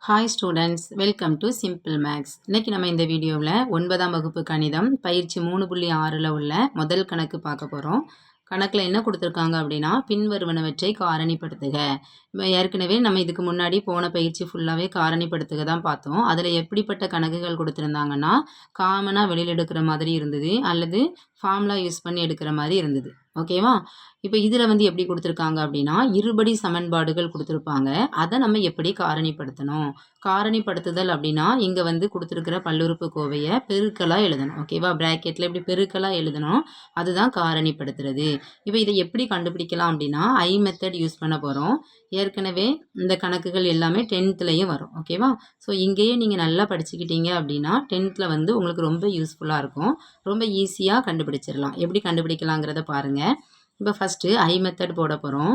Hi students, welcome to simple maths. இன்னைக்கு நம்ம இந்த வீடியோவில் 9ஆம் வகுப்பு கணிதம் பயிற்சி 3.6ல் உள்ள முதல் கணக்கு பார்க்க போகிறோம். கணக்கில் என்ன கொடுத்துருக்காங்க அப்படின்னா, பின்வருவனவற்றை காரணிப்படுத்துக. ஏற்கனவே நம்ம இதுக்கு முன்னாடி போன பயிற்சி ஃபுல்லாகவே காரணிப்படுத்துக தான் பார்த்தோம். அதில் எப்படிப்பட்ட கணக்குகள் கொடுத்துருந்தாங்கன்னா, காமனாக வெளியில் எடுக்கிற மாதிரி இருந்தது, அல்லது ஃபார்முலா யூஸ் பண்ணி எடுக்கிற மாதிரி இருந்தது. ஓகேவா? இப்போ இதில் வந்து எப்படி கொடுத்துருக்காங்க அப்படின்னா, இருபடி சமன்பாடுகள் கொடுத்துருப்பாங்க. அதை நம்ம எப்படி காரணிப்படுத்தணும். காரணிப்படுத்துதல் அப்படின்னா, இங்கே வந்து கொடுத்துருக்கிற பல்லுறுப்புக்கோவையை பெருக்கலாக எழுதணும். ஓகேவா? ப்ராக்கெட்டில் இப்படி பெருக்கலாக எழுதணும். அதுதான் காரணிப்படுத்துறது. இப்போ இதை எப்படி கண்டுபிடிக்கலாம் அப்படின்னா, ஐ மெத்தட் யூஸ் பண்ண போகிறோம். ஏற்கனவே இந்த கணக்குகள் எல்லாமே 10th வரும். ஓகேவா? ஸோ இங்கேயே நீங்கள் நல்லா படிச்சுக்கிட்டீங்க அப்படின்னா 10th வந்து உங்களுக்கு ரொம்ப யூஸ்ஃபுல்லாக இருக்கும். ரொம்ப ஈஸியாக கண்டுபிடிச்சிடலாம். எப்படி கண்டுபிடிக்கலாங்கிறத பாருங்கள். இப்போ ஃபஸ்ட்டு ஐ மெத்தட் போட போகிறோம்.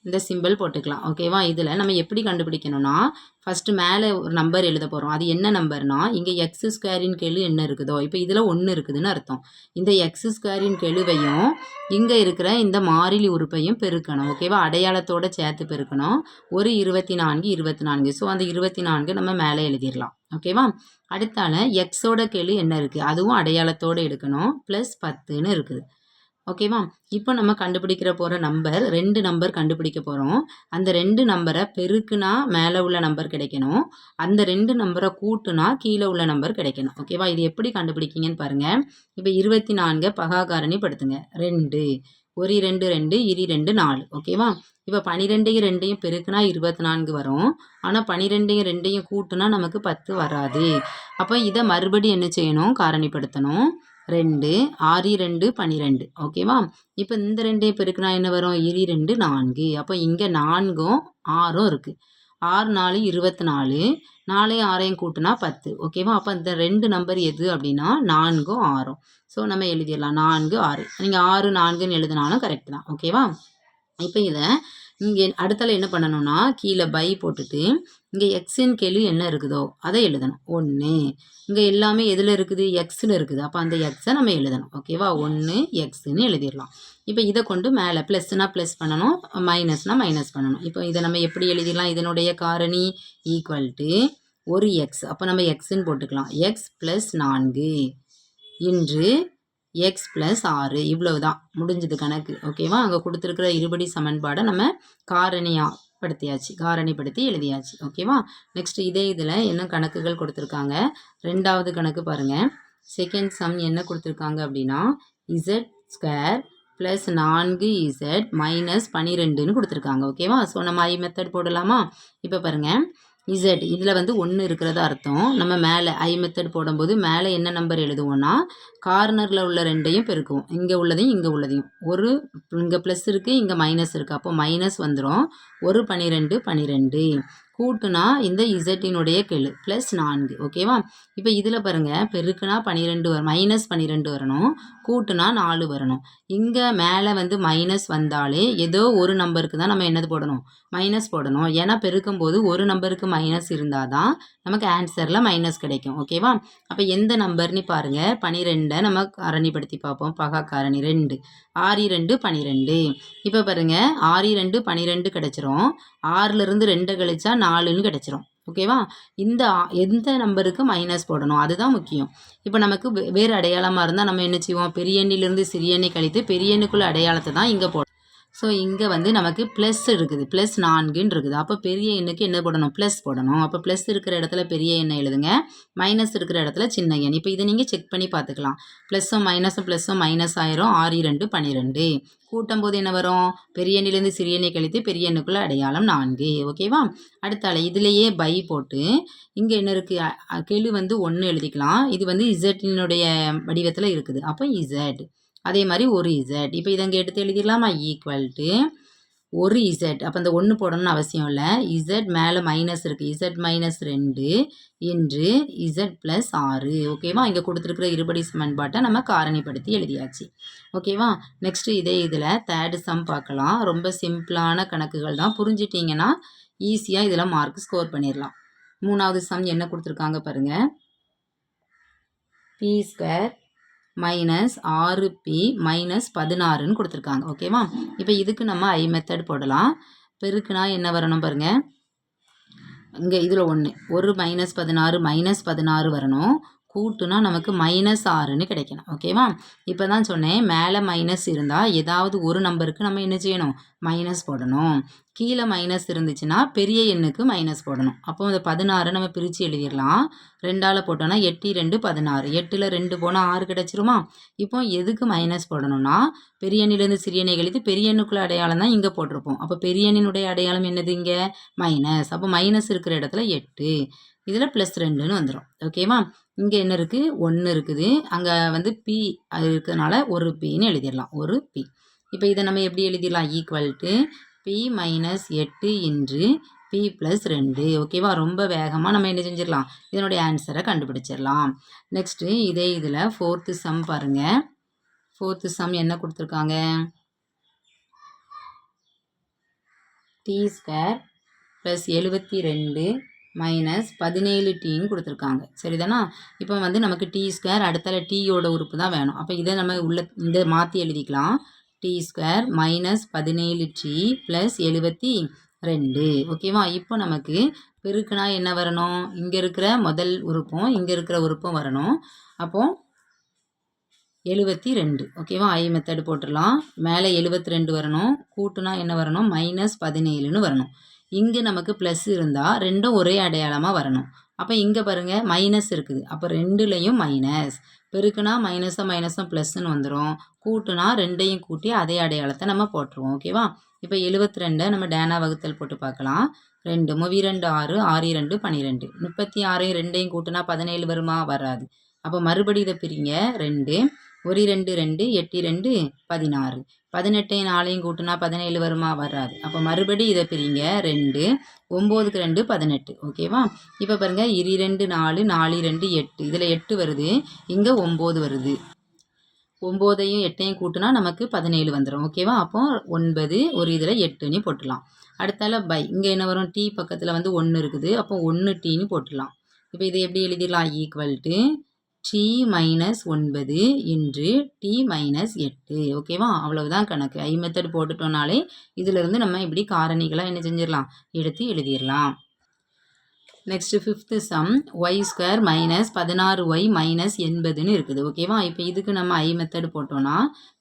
இந்த சிம்பிள் போட்டுக்கலாம். ஓகேவா? இதில் நம்ம எப்படி கண்டுபிடிக்கணும்னா, ஃபஸ்ட்டு மேலே ஒரு நம்பர் எழுத போகிறோம். அது என்ன நம்பர்னா, இங்கே எக்ஸ் ஸ்கொயரின் கெழு என்ன இருக்குதோ, இப்போ இதில் 1 இருக்குதுன்னு அர்த்தம். இந்த எக்ஸ் ஸ்கொயரின் கெழுவையும் இங்கே இருக்கிற இந்த மாறிலி உறுப்பையும் பெருக்கணும். ஓகேவா? அடையாளத்தோடு சேர்த்து பெருக்கணும். ஒரு 24. ஸோ அந்த 24 நம்ம மேலே எழுதிடலாம். ஓகேவா? அடுத்தால எக்ஸோட கெழு என்ன இருக்குது, அதுவும் அடையாளத்தோடு எடுக்கணும். ப்ளஸ் 10ன்னு இருக்குது. ஓகேவா? இப்போ நம்ம கண்டுபிடிக்கிற போகிற நம்பர் 2 நம்பர் கண்டுபிடிக்க போகிறோம். அந்த 2 நம்பரை பெருக்குனா மேலே உள்ள நம்பர் கிடைக்கணும். அந்த 2 நம்பரை கூட்டுனா கீழே உள்ள நம்பர் கிடைக்கணும். ஓகேவா? இது எப்படி கண்டுபிடிக்கிங்கன்னு பாருங்கள். இப்போ 24 பகாகாரணி படுத்துங்க. 2 1 2 2 இரு 2 4. ஓகேவா? இப்போ 12 2 பெருக்குனா 24 வரும். ஆனால் 12 2 கூட்டுனா நமக்கு 10 வராது. அப்போ இதை மறுபடியும் என்ன செய்யணும், காரணிப்படுத்தணும். 2 6 2 12. ஓகேவா? இப்போ இந்த 2 பெருக்குனா என்ன வரும், 2 4. அப்போ இங்கே 4ம் 6ம் இருக்குது. 6 4 24. 4 6 கூட்டினா 10. ஓகேவா? அப்போ இந்த 2 நம்பர் எது அப்படின்னா 4ம் 6ம். ஸோ நம்ம எழுதிடலாம் 4 6. நீங்கள் 6 4ன்னு எழுதினாலும் கரெக்ட் தான். ஓகேவா? இப்போ இதை இங்கே அடுத்தால என்ன பண்ணணும்னா, கீழே பை போட்டுட்டு இங்கே எக்ஸின் கெழு என்ன இருக்குதோ அதை எழுதணும். 1. இங்கே எல்லாமே எதில் இருக்குது, எக்ஸில் இருக்குது. அப்போ அந்த எக்ஸை நம்ம எழுதணும். ஓகேவா? 1 எக்ஸுன்னு எழுதிடலாம். இப்போ இதை கொண்டு மேலே ப்ளஸ்னால் ப்ளஸ் பண்ணணும், மைனஸ்னால் மைனஸ் பண்ணணும். இப்போ இதை நம்ம எப்படி எழுதிடலாம், இதனுடைய காரணி ஈக்குவல் டு ஒரு எக்ஸ். அப்போ நம்ம எக்ஸுன்னு போட்டுக்கலாம். எக்ஸ் ப்ளஸ் 4 இன்று எக்ஸ் ப்ளஸ் 6. இவ்வளவு தான் முடிஞ்சது கணக்கு. ஓகேவா? அங்கே கொடுத்துருக்கிற இருபடி சமன்பாடை நம்ம காரணிப்படுத்தி எழுதியாச்சு. ஓகேவா? நெக்ஸ்ட் இதே இதில் என்ன கணக்குகள் கொடுத்துருக்காங்க. 2வது கணக்கு பாருங்கள். செகண்ட் சம் என்ன கொடுத்துருக்காங்க அப்படின்னா, Z square plus 4z minus 12ன்னு கொடுத்துருக்காங்க. ஓகேவா? ஸோ நம்ம ஐ மெத்தட் போடலாமா? இப்போ பாருங்கள், இசட் இதில் வந்து 1 இருக்கிறதா அர்த்தம். நம்ம மேலே ஐ மெத்தட் போடும்போது மேலே என்ன நம்பர் எழுதுவோம்னா, கார்னரில் உள்ள 2ஐயும் பெருக்குவோம். இங்கே உள்ளதையும் இங்கே உள்ளதையும். ஒரு இங்கே ப்ளஸ் இருக்குது, இங்கே மைனஸ் இருக்குது. அப்போ மைனஸ் வந்துடும். ஒரு 12 கூட்டுனா இந்த இசட்டினுடைய கெழு ப்ளஸ் 4. ஓகேவா? இப்போ இதில் பாருங்கள், பெருக்குனா 12 வரும், மைனஸ் 12 வரணும். கூட்டுனா 4 வரணும். இங்கே மேலே வந்து மைனஸ் வந்தாலே ஏதோ ஒரு நம்பருக்கு தான் நம்ம என்னது போடணும், மைனஸ் போடணும். ஏன்னா பெருக்கும்போது ஒரு நம்பருக்கு மைனஸ் இருந்தால் தான் நமக்கு ஆன்சரில் மைனஸ் கிடைக்கும். ஓகேவா? அப்போ எந்த நம்பர்னு பாருங்கள். 12 நம்ம காரணிப்படுத்தி பார்ப்போம். பகா காரணி 2. 6 2 12. இப்போ பாருங்கள், 6 2 12 கிடச்சிரும். 6லேருந்து 2 கழிச்சா 4ன்னு கிடச்சிரும். ஓகேவா? இந்த எந்த நம்பருக்கு மைனஸ் போடணும் அதுதான் முக்கியம். இப்போ நமக்கு வேறு அடையாளமாக இருந்தால் நம்ம என்ன செய்வோம், பெரிய எண்ணிலிருந்து சிறிய எண்ணை கழித்து பெரிய எண்ணுக்குள்ள அடையாளத்தை தான் இங்கே போடணும். ஸோ இங்கே வந்து நமக்கு ப்ளஸ் இருக்குது, ப்ளஸ் 4ன்னு இருக்குது. அப்போ பெரிய எண்ணுக்கு என்ன போடணும், ப்ளஸ் போடணும். அப்போ ப்ளஸ் இருக்கிற இடத்துல பெரிய எண்ணை எழுதுங்க, மைனஸ் இருக்கிற இடத்துல சின்ன எண். இப்போ இதை நீங்கள் செக் பண்ணி பார்த்துக்கலாம். ப்ளஸ்ஸும் மைனஸ் ஆயிரும். 6 2 12. கூட்டும் போது என்ன வரும், பெரிய எண்ணிலேருந்து சிறிய எண்ணை கழித்து பெரிய எண்ணுக்குள்ள அடையாளம் 4. ஓகேவா? அடுத்தால இதுலேயே பை போட்டு இங்கே என்ன இருக்குது, கெழு வந்து 1 எழுதிக்கலாம். இது வந்து இசட்டினுடைய வடிவத்தில் இருக்குது. அப்போ இசட். அதே மாதிரி ஒரு இசட். இப்போ இதை இங்கே எடுத்து எழுதிடலாமா, ஈக்குவல் டு ஒரு இசட். அப்போ அந்த 1 போடணும்னு அவசியம் இல்லை. இசட் மேலே மைனஸ் இருக்குது, இசட் மைனஸ் 2 இன்று இசட் ப்ளஸ் 6. ஓகேவா? இங்கே கொடுத்துருக்குற இருபடி சமன்பாட்டை நம்ம காரணிப்படுத்தி எழுதியாச்சு. ஓகேவா? நெக்ஸ்ட்டு இதே இதில் தேர்டு சம் பார்க்கலாம். ரொம்ப சிம்பிளான கணக்குகள் தான். புரிஞ்சிட்டிங்கன்னா ஈஸியாக இதில் மார்க் ஸ்கோர் பண்ணிடலாம். 3வது சம் என்ன கொடுத்துருக்காங்க பாருங்கள். P square minus 6p minus 16ன்னு கொடுத்துருக்காங்க. ஓகேவா? இப்போ இதுக்கு நம்ம ஐ மெத்தட் போடலாம். பெருக்குனா என்ன வரணும் பாருங்கள், இங்கே இதில் ஒன்று ஒரு -16 வரணும். கூட்டுனா நமக்கு -6ன்னு கிடைக்கணும். ஓகேவா? இப்போ தான் சொன்னேன் மேலே மைனஸ் இருந்தால் ஏதாவது ஒரு நம்பருக்கு நம்ம என்ன செய்யணும்? மைனஸ் போடணும். கீழே மைனஸ் இருந்துச்சுன்னா பெரிய எண்ணுக்கு மைனஸ் போடணும். அப்போ இந்த 16 நம்ம பிரித்து எழுதிடலாம். 2ஆல் போட்டோன்னா 8 2 16. 8ல் 2 போனால் 6 கிடச்சிருமா? இப்போ எதுக்கு மைனஸ் போடணும்னா பெரிய எண்ணிலேருந்து சிறிய எண்ணை கழித்து பெரிய எண்ணுக்குள்ள அடையாளம் தான் இங்கே போட்டிருப்போம். அப்போ பெரிய எண்ணினுடைய அடையாளம் என்னது இங்கே? மைனஸ். அப்போ மைனஸ் இருக்கிற இடத்துல 8, இதில் +2ன்னு வந்துடும். ஓகேவா? இங்கே என்ன இருக்குது? 1 இருக்குது. அங்கே வந்து பி அது இருக்கிறதுனால ஒரு பின்னு எழுதிடலாம். ஒரு பி. இப்போ இதை நம்ம எப்படி எழுதிடலாம்? ஈக்குவல் டு பி -8 இன்று பி +2. ஓகேவா? ரொம்ப வேகமாக நம்ம என்ன செஞ்சிடலாம்? இதனுடைய ஆன்சரை கண்டுபிடிச்சிடலாம். நெக்ஸ்ட்டு இதே இதில் 4th சம் பாருங்கள். 4th சம் என்ன கொடுத்துருக்காங்க? t² +72 -17tன்னு கொடுத்துருக்காங்க. சரிதானா? இப்போ வந்து நமக்கு t² அடுத்தால டீயோட உறுப்பு தான் வேணும். அப்போ இதை நம்ம இந்த மாற்றி எழுதிக்கலாம். t² -17t +72. ஓகேவா? இப்போ நமக்கு பெருக்குனா என்ன வரணும்? இங்கே இருக்கிற முதல் உறுப்பும் இங்கே இருக்கிற உறுப்பும் வரணும். அப்போது 72. ஓகேவா? ஐ மெத்தடு போட்டுடலாம். மேலே 72 வரணும். கூட்டுனா என்ன வரணும்? -17ன்னு வரணும். இங்கே நமக்கு ப்ளஸ் இருந்தால் ரெண்டும் ஒரே அடையாளமாக வரணும். அப்போ இங்கே பாருங்கள் மைனஸ் இருக்குது. அப்போ ரெண்டுலேயும் மைனஸ். பெருக்குனா மைனஸும் ப்ளஸ்ன்னு வந்துடும். கூட்டுனா ரெண்டையும் கூட்டி அதே அடையாளத்தை நம்ம போட்டுருவோம். ஓகேவா? இப்போ 72 நம்ம டேனா வகுத்தல் போட்டு பார்க்கலாம். 2 2 6 6 2 12. 36 ரெண்டையும் கூட்டினா 17 வருமா? வராது. அப்போ மறுபடி இதை பிரிங்க. 2 1 2 2 8 2 16. 18 4 கூட்டினா 17 வருமா? வராது. அப்போ மறுபடி இதை பிரிங்க. 2 9க்கு 2 18. ஓகேவா? இப்போ பாருங்கள் 2 4 4 2 8. இதில் 8 வருது. இங்கே 9 வருது. 9ஐயும் 8ஐயும் கூட்டினா நமக்கு 17 வந்துடும். ஓகேவா? அப்போ 9 ஒரு இதில் 8ன்னு போட்டுடலாம். அடுத்தால பை இங்கே என்ன வரும்? டி பக்கத்தில் வந்து 1 இருக்குது. அப்போ 1tன்னு போட்டுடலாம். இப்போ இதை எப்படி எழுதிடலாம்? ஈக்குவல் டு t -9 இன்று t -8. ஓகேவா? அவ்வளவுதான் கணக்கு. ஐ மெத்தட் போட்டுட்டோம்னாலே இதிலிருந்து நம்ம இப்படி காரணிகளாக என்ன செஞ்சிடலாம்? எடுத்து எழுதிடலாம். Next 5th some y² -16y -80ன்னு இருக்குது. ஓகேவா? இப்போ இதுக்கு நம்ம ஐ மெத்தட் போட்டோம்னா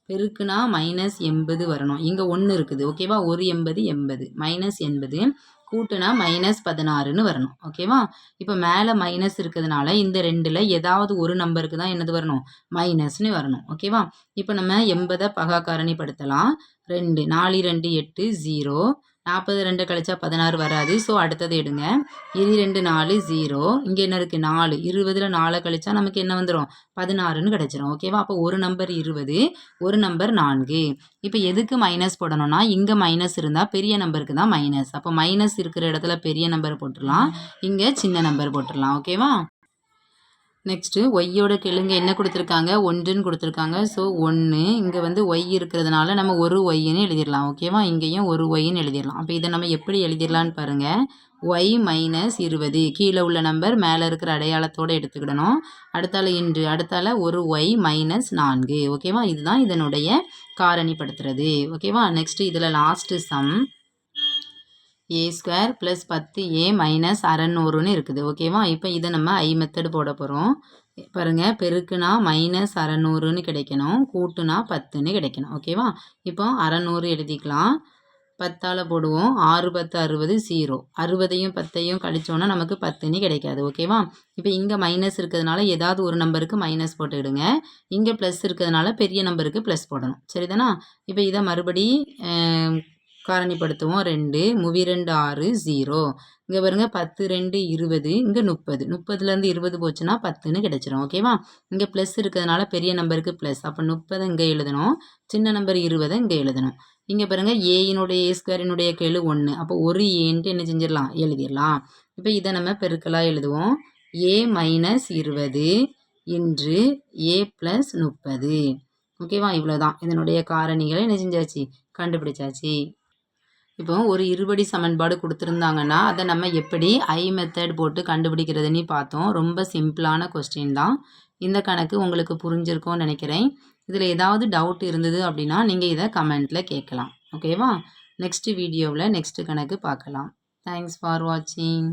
பெருக்குனா -80 வரணும். இங்கே 1 இருக்குது. ஓகேவா? ஒரு 80 80 -80 கூட்டுனா -16ன்னு வரணும். ஓகேவா? இப்போ மேலே மைனஸ் இருக்கிறதுனால இந்த ரெண்டில் ஏதாவது ஒரு நம்பருக்கு தான் என்னது வரணும்? மைனஸ்ன்னு வரணும். ஓகேவா? இப்போ நம்ம 80 பகா காரணிப்படுத்தலாம். 2 4 2 8 0. 42 கழிச்சா 16 வராது. ஸோ அடுத்தது எடுங்க. 2 4 0. இங்கே என்ன இருக்குது? 4. 20ல் 4 கழிச்சா நமக்கு என்ன வந்துடும்? 16ன்னு கிடச்சிரும். ஓகேவா? அப்போ ஒரு நம்பர் 20, ஒரு நம்பர் 4. இப்போ எதுக்கு மைனஸ் போடணும்னா இங்கே மைனஸ் இருந்தால் பெரிய நம்பருக்கு தான் மைனஸ். அப்போ மைனஸ் இருக்கிற இடத்துல பெரிய நம்பர் போட்டுடலாம். இங்கே சின்ன நம்பர் போட்டுடலாம். ஓகேவா? நெக்ஸ்ட்டு ஒய்யோட கெழுங்க என்ன கொடுத்துருக்காங்க? 1ன்னு கொடுத்துருக்காங்க. ஸோ 1. இங்கே வந்து ஒய் இருக்கிறதுனால நம்ம ஒரு ஒய்ன்னு எழுதிடலாம். ஓகேவா? இங்கேயும் ஒரு ஒய்ன்னு எழுதிடலாம். அப்போ இதை நம்ம எப்படி எழுதிடலான்னு பாருங்கள். ஒய் -20 கீழே உள்ள நம்பர் மேலே இருக்கிற அடையாளத்தோடு எடுத்துக்கிடணும். அடுத்தால ஒரு ஒய் -4. ஓகேவா? இதுதான் இதனுடைய காரணிப்படுத்துறது. ஓகேவா? நெக்ஸ்ட்டு இதில் லாஸ்ட்டு சம் a² +10a -600ன்னு இருக்குது. ஓகேவா? இப்போ இதை நம்ம ஐ மெத்தடு போட போகிறோம். பாருங்கள் பெருக்குனா -600ன்னு கிடைக்கணும். கூட்டுனா 10ன்னு கிடைக்கணும். ஓகேவா? இப்போ 600 எழுதிக்கலாம். 10ஆல் போடுவோம். 6 10 60 0. 60ஐயும் 10ஐயும் கழிச்சோன்னா நமக்கு 10ன்னு கிடைக்காது. ஓகேவா? இப்போ இங்கே மைனஸ் இருக்கிறதுனால ஏதாவது ஒரு நம்பருக்கு மைனஸ் போட்டுக்கிடுங்க. இங்கே ப்ளஸ் இருக்கிறதுனால பெரிய நம்பருக்கு ப்ளஸ் போடணும். சரிதானா? இப்போ இதை மறுபடி காரணிப்படுத்துவோம். 2 2 6 0. இங்கே பாருங்கள் 10 2 20. இங்கே 30. 30லேருந்து 20 போச்சுன்னா 10ன்னு கிடச்சிரும். ஓகேவா? இங்கே ப்ளஸ் இருக்கிறதுனால பெரிய நம்பருக்கு ப்ளஸ். அப்போ 30 இங்கே எழுதணும். சின்ன நம்பர் 20 இங்கே எழுதணும். இங்கே பாருங்கள் a²னுடைய கெழு 1. அப்போ ஒரு ஏன்ட்டு என்ன செஞ்சிடலாம்? எழுதிடலாம். இப்போ இதை நம்ம பெருக்கலாக எழுதுவோம். a -20 இன்று a +30. ஓகேவா? இவ்வளோதான். இதனுடைய காரணிகளை என்ன செஞ்சாச்சு? கண்டுபிடிச்சாச்சு. இப்போ ஒரு இருபடி சமன்பாடு கொடுத்துருந்தாங்கன்னா அதை நம்ம எப்படி ஐ மெத்தட் போட்டு கண்டுபிடிக்கிறதுன்னு பார்த்தோம். ரொம்ப சிம்பிளான கொஸ்டின் தான். இந்த கணக்கு உங்களுக்கு புரிஞ்சிருக்கும்னு நினைக்கிறேன். இதில் ஏதாவது டவுட் இருந்தது அப்படின்னா நீங்கள் இதை கமெண்ட்டில் கேட்கலாம். ஓகேவா? நெக்ஸ்ட் வீடியோவில் நெக்ஸ்ட் கணக்கு பார்க்கலாம். தேங்க்ஸ் ஃபார் வாட்சிங்.